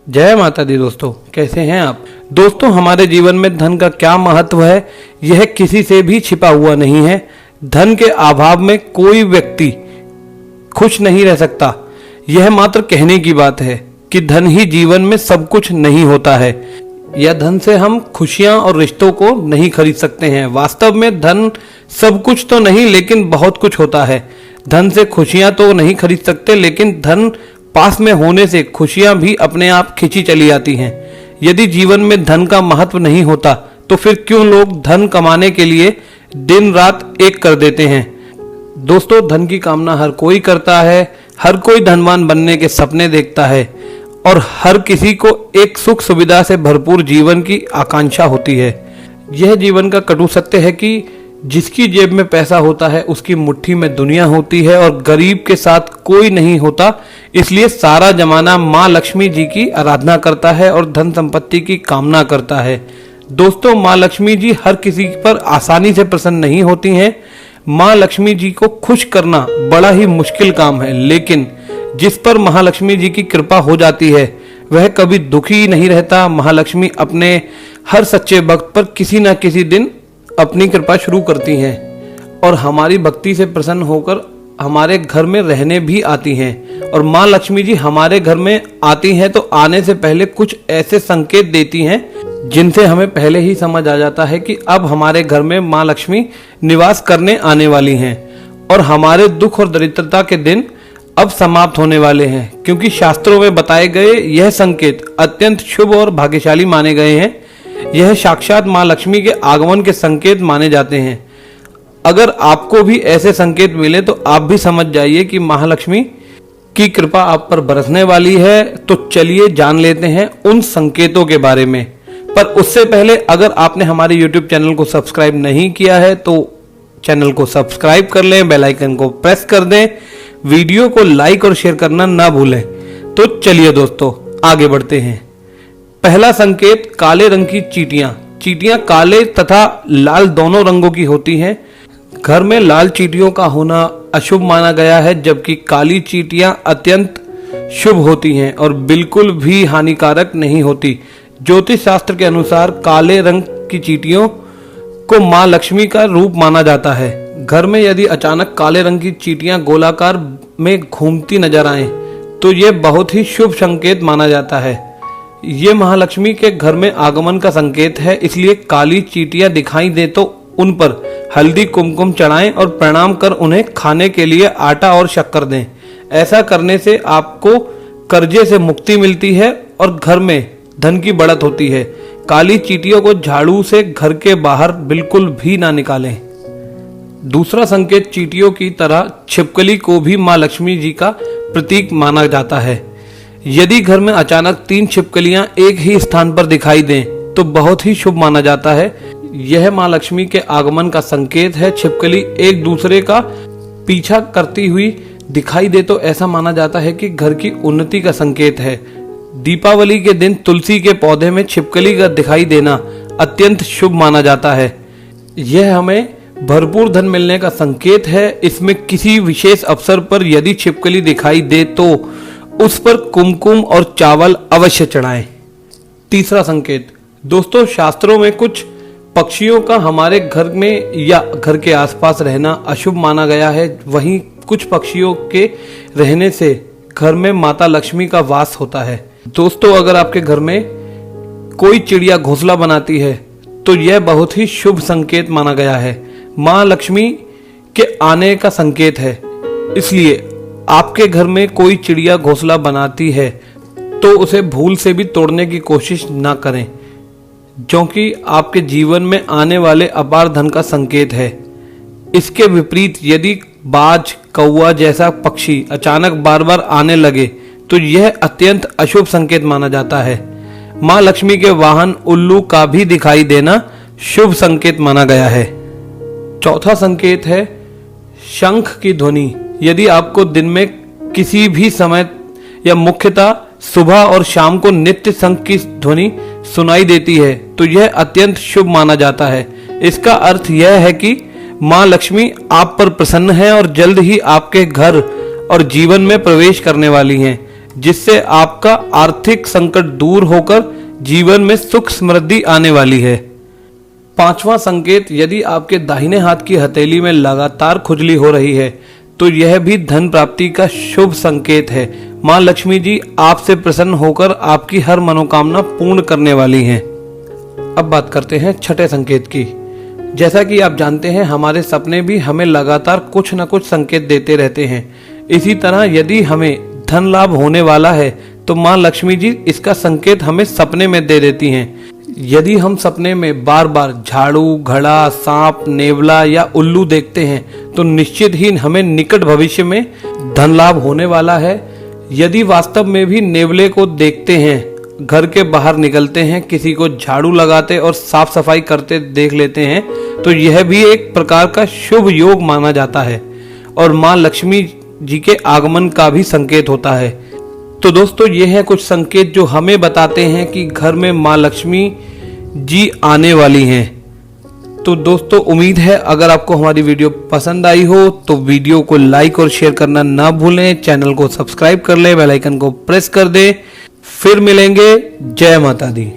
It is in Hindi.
जय माता दी। दोस्तों कैसे हैं आप। दोस्तों हमारे जीवन में धन का क्या महत्व है यह किसी से भी छिपा हुआ नहीं है। धन के अभाव में कोई व्यक्ति खुश नहीं रह सकता। यह मात्र कहने की बात है कि धन ही जीवन में सब कुछ नहीं होता है। यह धन से हम खुशियां और रिश्तों को नहीं खरीद सकते हैं। वास्तव में धन सब कुछ तो नहीं लेकिन बहुत कुछ होता है। धन से खुशियां तो नहीं खरीद सकते लेकिन धन पास में होने से खुशियां भी अपने आप खिंची चली आती हैं। यदि जीवन में धन का महत्व नहीं होता तो फिर क्यों लोग धन कमाने के लिए दिन रात एक कर देते हैं। दोस्तों धन की कामना हर कोई करता है। हर कोई धनवान बनने के सपने देखता है और हर किसी को एक सुख सुविधा से भरपूर जीवन की आकांक्षा होती है। यह जीवन का कटु सत्य है कि जिसकी जेब में पैसा होता है उसकी मुट्ठी में दुनिया होती है और गरीब के साथ कोई नहीं होता। इसलिए सारा जमाना माँ लक्ष्मी जी की आराधना करता है और धन संपत्ति की कामना करता है। दोस्तों माँ लक्ष्मी जी हर किसी पर आसानी से प्रसन्न नहीं होती हैं। माँ लक्ष्मी जी को खुश करना बड़ा ही मुश्किल काम है, लेकिन जिस पर महालक्ष्मी जी की कृपा हो जाती है वह कभी दुखी नहीं रहता। महालक्ष्मी अपने हर सच्चे भक्त पर किसी न किसी दिन अपनी कृपा शुरू करती हैं और हमारी भक्ति से प्रसन्न होकर हमारे घर में रहने भी आती हैं। और माँ लक्ष्मी जी हमारे घर में आती हैं तो आने से पहले कुछ ऐसे संकेत देती हैं जिनसे हमें पहले ही समझ आ जाता है कि अब हमारे घर में माँ लक्ष्मी निवास करने आने वाली हैं और हमारे दुख और दरिद्रता के दिन अब समाप्त होने वाले हैं। क्योंकि शास्त्रों में बताए गए यह संकेत अत्यंत शुभ और भाग्यशाली माने गए हैं। यह साक्षात माँ लक्ष्मी के आगमन के संकेत माने जाते हैं। अगर आपको भी ऐसे संकेत मिले तो आप भी समझ जाइए कि महालक्ष्मी की कृपा आप पर बरसने वाली है। तो चलिए जान लेते हैं उन संकेतों के बारे में। पर उससे पहले अगर आपने हमारे YouTube चैनल को सब्सक्राइब नहीं किया है तो चैनल को सब्सक्राइब कर लें, बेल आइकन को प्रेस कर दें, वीडियो को लाइक और शेयर करना ना भूलें। तो चलिए दोस्तों आगे बढ़ते हैं। पहला संकेत काले रंग की चींटियां। चींटियां काले तथा लाल दोनों रंगों की होती हैं। घर में लाल चींटियों का होना अशुभ माना गया है, जबकि काली चींटियां अत्यंत शुभ होती हैं और बिल्कुल भी हानिकारक नहीं होती। ज्योतिष शास्त्र के अनुसार काले रंग की चींटियों को माँ लक्ष्मी का रूप माना जाता है। घर में यदि अचानक काले रंग की चींटियां गोलाकार में घूमती नजर आएं तो यह बहुत ही शुभ संकेत माना जाता है। ये महालक्ष्मी के घर में आगमन का संकेत है। इसलिए काली चींटियां दिखाई दे तो उन पर हल्दी कुमकुम चढ़ाएं और प्रणाम कर उन्हें खाने के लिए आटा और शक्कर दें। ऐसा करने से आपको कर्जे से मुक्ति मिलती है और घर में धन की बढ़त होती है। काली चींटियों को झाड़ू से घर के बाहर बिल्कुल भी ना निकालें। दूसरा संकेत चींटियों की तरह छिपकली को भी माँ लक्ष्मी जी का प्रतीक माना जाता है। यदि घर में अचानक 3 छिपकलियां एक ही स्थान पर दिखाई दें तो बहुत ही शुभ माना जाता है। यह माँ लक्ष्मी के आगमन का संकेत है। छिपकली एक दूसरे का पीछा करती हुई दिखाई दे तो ऐसा माना जाता है कि घर की उन्नति का संकेत है। दीपावली के दिन तुलसी के पौधे में छिपकली का दिखाई देना अत्यंत शुभ माना जाता है। यह हमें भरपूर धन मिलने का संकेत है। इसमें किसी विशेष अवसर पर यदि छिपकली दिखाई दे तो उस पर कुमकुम और चावल अवश्य चढ़ाएं। तीसरा संकेत दोस्तों शास्त्रों में कुछ पक्षियों का हमारे घर में या घर के आसपास रहना अशुभ माना गया है। वहीं कुछ पक्षियों के रहने से घर में माता लक्ष्मी का वास होता है। दोस्तों अगर आपके घर में कोई चिड़िया घोंसला बनाती है तो यह बहुत ही शुभ संकेत माना गया है। माँ लक्ष्मी के आने का संकेत है। इसलिए आपके घर में कोई चिड़िया घोंसला बनाती है तो उसे भूल से भी तोड़ने की कोशिश ना करें, क्योंकि आपके जीवन में आने वाले अपार धन का संकेत है। इसके विपरीत यदि बाज कौवा जैसा पक्षी अचानक बार बार आने लगे तो यह अत्यंत अशुभ संकेत माना जाता है। माँ लक्ष्मी के वाहन उल्लू का भी दिखाई देना शुभ संकेत माना गया है। चौथा संकेत है शंख की ध्वनि। यदि आपको दिन में किसी भी समय या मुख्यतः सुबह और शाम को नित्य शंख की ध्वनि सुनाई देती है तो यह अत्यंत शुभ माना जाता है। इसका अर्थ यह है कि माँ लक्ष्मी आप पर प्रसन्न है और जल्द ही आपके घर और जीवन में प्रवेश करने वाली हैं। जिससे आपका आर्थिक संकट दूर होकर जीवन में सुख समृद्धि आने वाली है। पांचवा संकेत, यदि आपके दाहिने हाथ की हथेली में लगातार खुजली हो रही है तो यह भी धन प्राप्ति का शुभ संकेत है। मां लक्ष्मी जी आपसे प्रसन्न होकर आपकी हर मनोकामना पूर्ण करने वाली हैं। अब बात करते हैं छठे संकेत की। जैसा कि आप जानते हैं, हमारे सपने भी हमें लगातार कुछ न कुछ संकेत देते रहते हैं। इसी तरह यदि हमें धन लाभ होने वाला है तो मां लक्ष्मी जी इसका संकेत हमें सपने में दे देती हैं। यदि हम सपने में बार बार झाड़ू, घड़ा, सांप, नेवला या उल्लू देखते हैं तो निश्चित ही हमें निकट भविष्य में धन लाभ होने वाला है। यदि वास्तव में भी नेवले को देखते हैं, घर के बाहर निकलते हैं, किसी को झाड़ू लगाते और साफ सफाई करते देख लेते हैं तो यह भी एक प्रकार का शुभ योग माना जाता है और मां लक्ष्मी जी के आगमन का भी संकेत होता है। तो दोस्तों, ये है कुछ संकेत जो हमें बताते हैं कि घर में मां लक्ष्मी जी आने वाली हैं। तो दोस्तों, उम्मीद है अगर आपको हमारी वीडियो पसंद आई हो तो वीडियो को लाइक और शेयर करना ना भूलें, चैनल को सब्सक्राइब कर लें, बेल आइकन को प्रेस कर दें। फिर मिलेंगे। जय माता दी।